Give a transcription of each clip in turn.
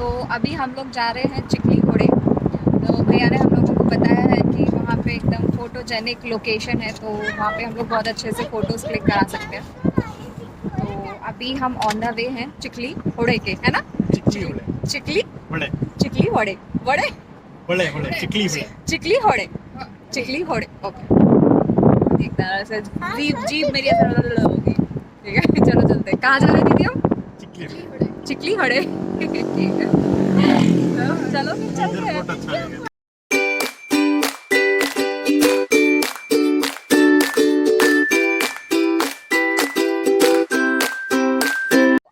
तो अभी हम लोग जा रहे हैं चिखली घोड़े। तो भैया ने हम लोगों को बताया है कि वहाँ पे एकदम फोटोजेनिक लोकेशन है, तो वहाँ पे हम लोग बहुत अच्छे से फ़ोटोज़ क्लिक करा सकते हैं। तो अभी हम ऑन द वे हैं चिखली घोड़े के, है ना? चिखली घोड़े, चिखली घोड़े, बड़े बड़े चिखली घोड़े, चिखली घोड़े, चिखली घोड़े। ओके, एक तरह से जीप मेरी ऐसे होगी। ठीक है, चलो चलते हैं। कहाँ जा रहे हैं दीदी हम? चिखली घोड़े। ठीक है, तो चलो फिर चलते हैं।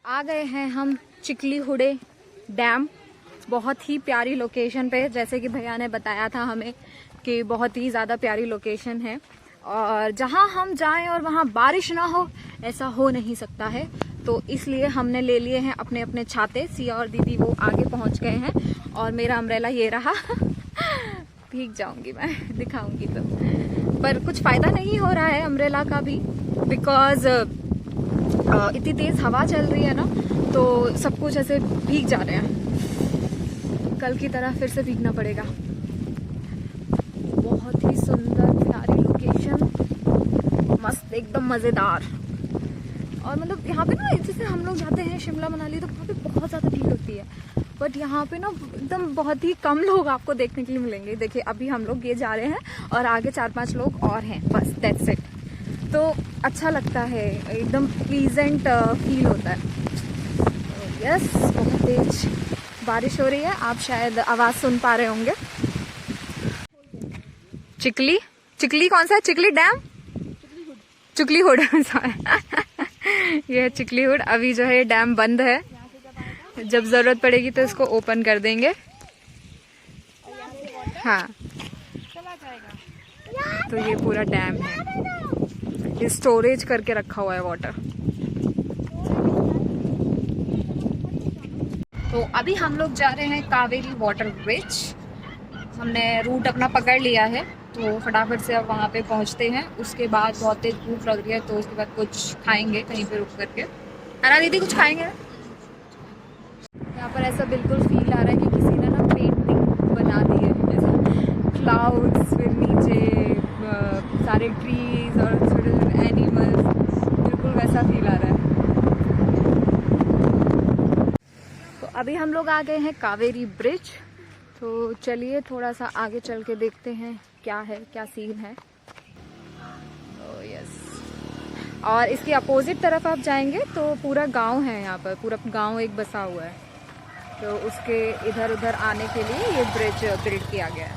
आ गए हैं हम चिखली घोड़े डैम। बहुत ही प्यारी लोकेशन पे, जैसे कि भैया ने बताया था हमें कि बहुत ही ज़्यादा प्यारी लोकेशन है, और जहाँ हम जाएं और वहाँ बारिश ना हो, ऐसा हो नहीं सकता है। तो इसलिए हमने ले लिए हैं अपने अपने छाते। सिया और दीदी वो आगे पहुँच गए हैं, और मेरा अम्ब्रेला ये रहा। भीग जाऊंगी मैं, दिखाऊंगी तो, पर कुछ फ़ायदा नहीं हो रहा है अम्ब्रेला का भी, बिकॉज इतनी तेज़ हवा चल रही है ना, तो सब कुछ ऐसे भीग जा रहे हैं। कल की तरह फिर से भीगना पड़ेगा। बहुत ही सुंदर प्यारी लोकेशन, मस्त एकदम मज़ेदार। और मतलब यहाँ पे ना, जैसे हम लोग जाते हैं शिमला मनाली, तो वहाँ पे बहुत ज़्यादा भीड़ होती है, बट यहाँ पे ना एकदम बहुत ही कम लोग आपको देखने के लिए मिलेंगे। देखिए अभी हम लोग ये जा रहे हैं और आगे 4-5 लोग और हैं, बस दैट्स इट। तो अच्छा लगता है, एकदम प्लीजेंट फील होता है। यस, बहुत तेज बारिश हो रही है, आप शायद आवाज़ सुन पा रहे होंगे। चिखली, चिखली कौन सा है? Chikhli dam, Chikhli hood. ये है चिखली हुड। अभी जो है डैम बंद है, जब ज़रूरत पड़ेगी तो इसको ओपन कर देंगे। हाँ, तो ये पूरा डैम है, स्टोरेज करके रखा हुआ है वाटर। तो अभी हम लोग जा रहे हैं कावेरी वाटर ब्रिज। हमने रूट अपना पकड़ लिया है, तो फटाफट से अब वहाँ पे पहुँचते हैं। उसके बाद बहुत तेज भूख लग रही है, तो उसके बाद कुछ खाएंगे कहीं पे रुक करके। है ना दीदी, कुछ खाएंगे? यहाँ पर ऐसा बिल्कुल फील आ रहा है कि किसी ने ना पेंटिंग बना दी है, जैसे क्लाउड्स, फिर नीचे सारे ट्रीज और छोटे छोटे एनिमल्स, बिल्कुल वैसा फील आ रहा है। तो अभी हम लोग आ गए हैं कावेरी ब्रिज। तो चलिए थोड़ा सा आगे चल के देखते हैं क्या है, क्या सीन है। तो यस, और इसके अपोजिट तरफ आप जाएंगे तो पूरा गांव है, यहाँ पर पूरा गांव एक बसा हुआ है, तो उसके इधर उधर आने के लिए ये ब्रिज बिल्ड किया गया है।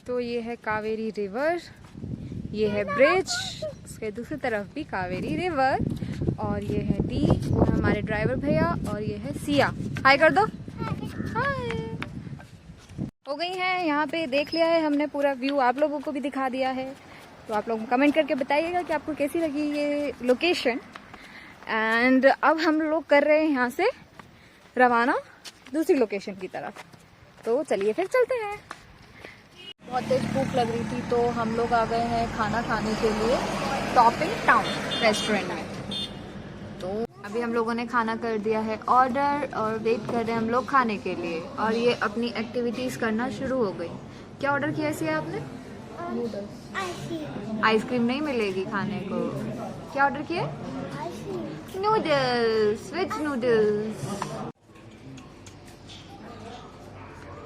तो ये है कावेरी रिवर, ये है ब्रिज, उसके दूसरी तरफ भी कावेरी रिवर, और ये है डी, वो है हमारे ड्राइवर भैया, और ये है सिया। हाय कर दो, हाय। हो गई है यहाँ पे, देख लिया है हमने पूरा व्यू, आप लोगों को भी दिखा दिया है। तो आप लोग कमेंट करके बताइएगा कि आपको कैसी लगी ये लोकेशन। एंड अब हम लोग कर रहे हैं यहाँ से रवाना दूसरी लोकेशन की तरफ। तो चलिए फिर चलते हैं। बहुत तेज भूख लग रही थी, तो हम लोग आ गए हैं खाना खाने के लिए टॉपिंग टाउन रेस्टोरेंट में। तो अभी हम लोगों ने खाना कर दिया है ऑर्डर, और वेट कर रहे हैं हम लोग खाने के लिए, और ये अपनी एक्टिविटीज़ करना शुरू हो गई। क्या ऑर्डर किया है आपने? नूडल्स। आइसक्रीम नहीं मिलेगी खाने को। क्या ऑर्डर किया? Noodles, veg noodles.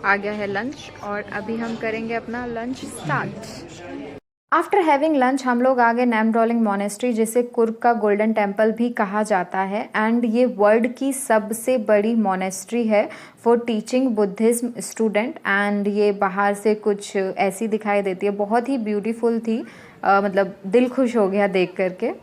आ गया है लंच, और अभी हम करेंगे अपना lunch start. After having lunch हम लोग आ गए नैमड्रोलिंग मोनेस्ट्री, जिसे कुर्ग का गोल्डन टेम्पल भी कहा जाता है, एंड ये वर्ल्ड की सबसे बड़ी मोनेस्ट्री है for teaching Buddhism student. And ये बाहर से कुछ ऐसी दिखाई देती है, बहुत ही ब्यूटीफुल थी, मतलब दिल खुश हो गया देख करके।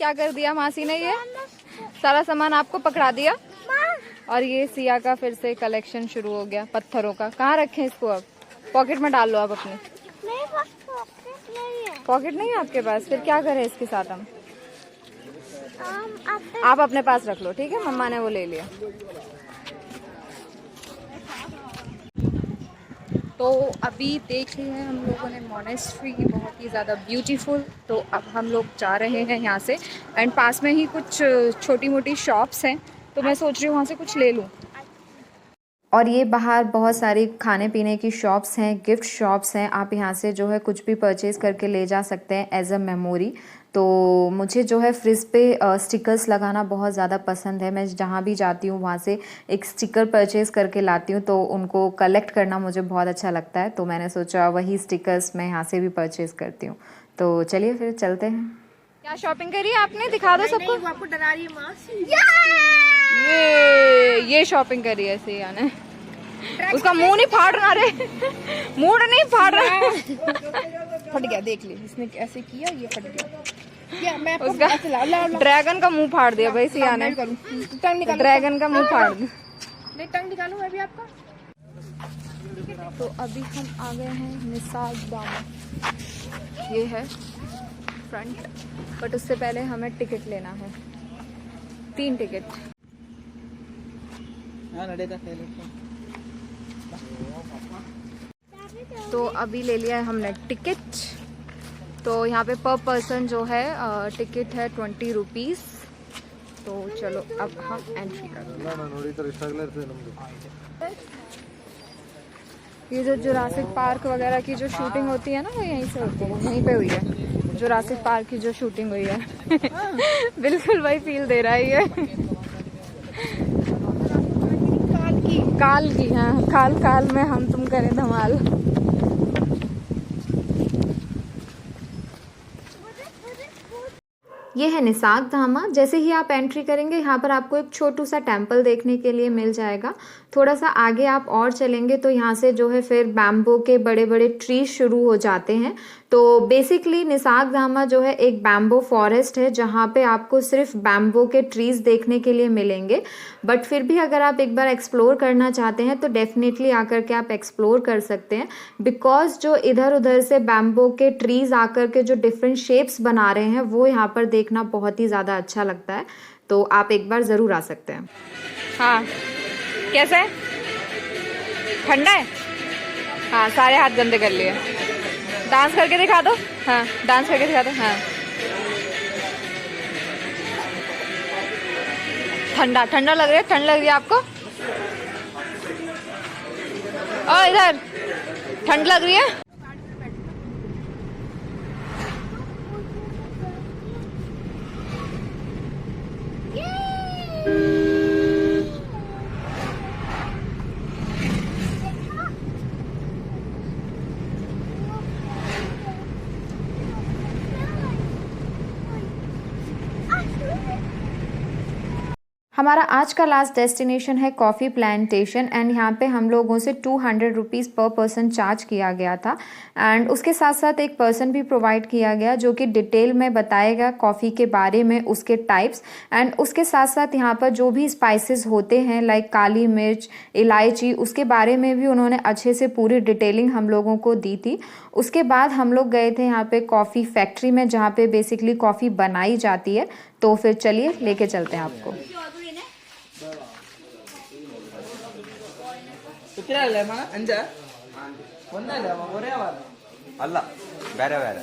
क्या कर दिया मासी ने, ये सारा सामान आपको पकड़ा दिया। और ये सिया का फिर से कलेक्शन शुरू हो गया पत्थरों का। कहाँ रखें इसको? अब पॉकेट में डाल लो आप अपने। पॉकेट नहीं है आपके पास? फिर क्या करें इसके साथ हम? आप अपने पास रख लो, ठीक है? मम्मा ने वो ले लिया। तो अभी देख लिया है हम लोगों ने मोनेस्ट्री, बहुत ही ज़्यादा ब्यूटीफुल। तो अब हम लोग जा रहे हैं यहाँ से, एंड पास में ही कुछ छोटी मोटी शॉप्स हैं, तो मैं सोच रही हूँ वहाँ से कुछ ले लूँ। और ये बाहर बहुत सारी खाने पीने की शॉप्स हैं, गिफ्ट शॉप्स हैं। आप यहाँ से जो है कुछ भी परचेज़ करके ले जा सकते हैं एज अ मेमोरी। तो मुझे जो है फ्रिज पे स्टिकर्स लगाना बहुत ज़्यादा पसंद है। मैं जहाँ भी जाती हूँ वहाँ से एक स्टिकर परचेज़ करके लाती हूँ, तो उनको कलेक्ट करना मुझे बहुत अच्छा लगता है। तो मैंने सोचा वही स्टिकर्स मैं यहाँ से भी परचेज़ करती हूँ। तो चलिए फिर चलते हैं। क्या शॉपिंग करी है आपने? दिखा दो सबको। आपको डरा रही है मासी। ये शॉपिंग करी है सिया ने। उसका मुंह नहीं फाड़ रहा रे, मूड नहीं फाड़ रहा। फट गया, देख ले इसने कैसे किया, ये फट गया। या मैं उसका ड्रैगन का मुंह फाड़ दिया भाई सिया ने। ड्रैगन का मुंह फाड़ दिया। नहीं, टंग निकालूं मैं भी आपका। तो अभी हम आ गए हैं निसाग दामा। ये है फ्रंट, बट उससे पहले हमें टिकट लेना है, 3 टिकट। तो अभी ले लिया है हमने टिकट। तो यहाँ पे पर पर्सन जो है टिकट है 20 रुपीज़। तो चलो अब हम एंट्री करते हैं। ये जो जुरासिक पार्क वगैरह की जो शूटिंग होती है ना, वो यहीं से होती है, यहीं पे हुई है। जुरासिक पार्क की जो शूटिंग हुई है बिल्कुल वही फील दे रहा है ये। काल की, हाँ, काल में हम तुम करें धमाल। ये है निसाग धामा। जैसे ही आप एंट्री करेंगे यहाँ पर आपको एक छोटू सा टेम्पल देखने के लिए मिल जाएगा। थोड़ा सा आगे आप और चलेंगे तो यहाँ से जो है फिर बैम्बो के बड़े बड़े ट्री शुरू हो जाते हैं। तो बेसिकली निसाग धामा जो है एक बैम्बो फॉरेस्ट है, जहाँ पे आपको सिर्फ बैम्बो के ट्रीज देखने के लिए मिलेंगे। बट फिर भी अगर आप एक बार एक्सप्लोर करना चाहते हैं तो डेफिनेटली आकर के आप एक्सप्लोर कर सकते हैं, बिकॉज जो इधर उधर से बैम्बो के ट्रीज आकर के जो डिफरेंट शेप्स बना रहे हैं वो यहाँ पर देखना बहुत ही ज़्यादा अच्छा लगता है। तो आप एक बार ज़रूर आ सकते हैं। हाँ, कैसा है? ठंडा है? हाँ, सारे हाथ गंदे कर लिए। डांस करके दिखा दो। हाँ, डांस करके दिखा दो। हाँ, ठंडा ठंडा लग रहा है। ठंड लग रही है आपको? ओ इधर ठंड लग रही है? हमारा आज का लास्ट डेस्टिनेशन है कॉफ़ी प्लांटेशन, एंड यहाँ पे हम लोगों से 200 रुपीज़ पर पर्सन चार्ज किया गया था। एंड उसके साथ साथ एक पर्सन भी प्रोवाइड किया गया जो कि डिटेल में बताएगा कॉफ़ी के बारे में, उसके टाइप्स, एंड उसके साथ साथ यहाँ पर जो भी स्पाइसेस होते हैं लाइक काली मिर्च, इलायची, उसके बारे में भी उन्होंने अच्छे से पूरी डिटेलिंग हम लोगों को दी थी। उसके बाद हम लोग गए थे यहाँ पे कॉफ़ी फैक्ट्री में, जहाँ पे बेसिकली कॉफ़ी बनाई जाती है। तो फिर चलिए लेके चलते हैं आपको। ಅಲ್ಲ ಬೇರೆ ಬೇರೆ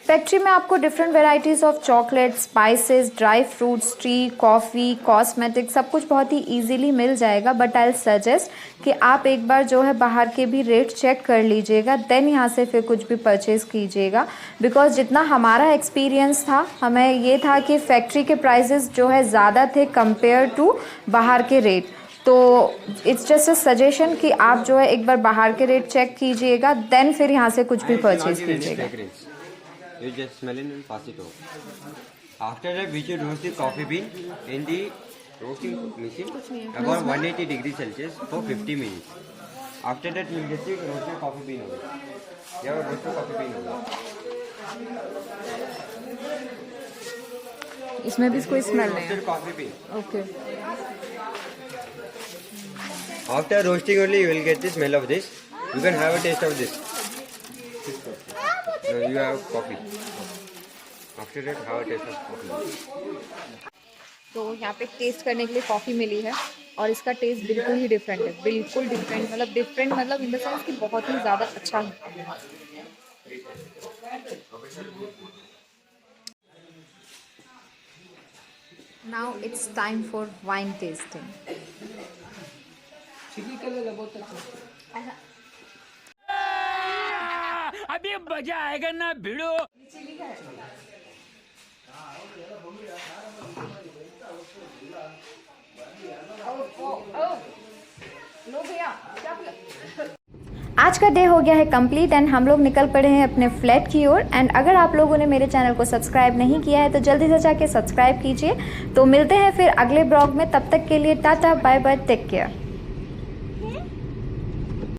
फैक्ट्री में आपको different varieties of chocolate, spices, dry fruits, T, coffee, cosmetic सब कुछ बहुत ही इजीली मिल जाएगा। बट आई सजेस्ट कि आप एक बार जो है बाहर के भी रेट चेक कर लीजिएगा, देन यहाँ से फिर कुछ भी परचेज़ कीजिएगा। बिकॉज जितना हमारा एक्सपीरियंस था, हमें ये था कि फैक्ट्री के प्राइसेस जो है ज़्यादा थे कंपेयर टू बाहर के रेट। तो इट्स जस्ट अ सजेशन कि आप जो है एक बार बाहर के रेट चेक कीजिएगा, देन फिर यहाँ से कुछ भी परचेज़ कीजिएगा। You just smell it and pass it over. After that, we should roast the coffee bean in the roasting machine about 180 degrees Celsius for 50 minutes. After that, we'll get the roasted coffee bean over. ये roasted coffee bean होगा। इसमें भी कोई smell नहीं है। Roasted coffee bean. Okay. After roasting only, you will get the smell of this. You can have a taste of this. Now you have coffee. After that, have a taste of coffee. तो यहाँ पे test करने के लिए coffee मिली है और इसका test बिल्कुल ही डिफरेंट है, बिल्कुल डिफरेंट मतलब इन द सेंस कि बहुत ही ज़्यादा अच्छा है। Now it's time for wine tasting. अभी मजा आएगा ना भिड़ो। आज का डे हो गया है कंप्लीट एंड हम लोग निकल पड़े हैं अपने फ्लैट की ओर। एंड अगर आप लोगों ने मेरे चैनल को सब्सक्राइब नहीं किया है तो जल्दी से जाके सब्सक्राइब कीजिए। तो मिलते हैं फिर अगले ब्लॉग में, तब तक के लिए tata bye bye, take care.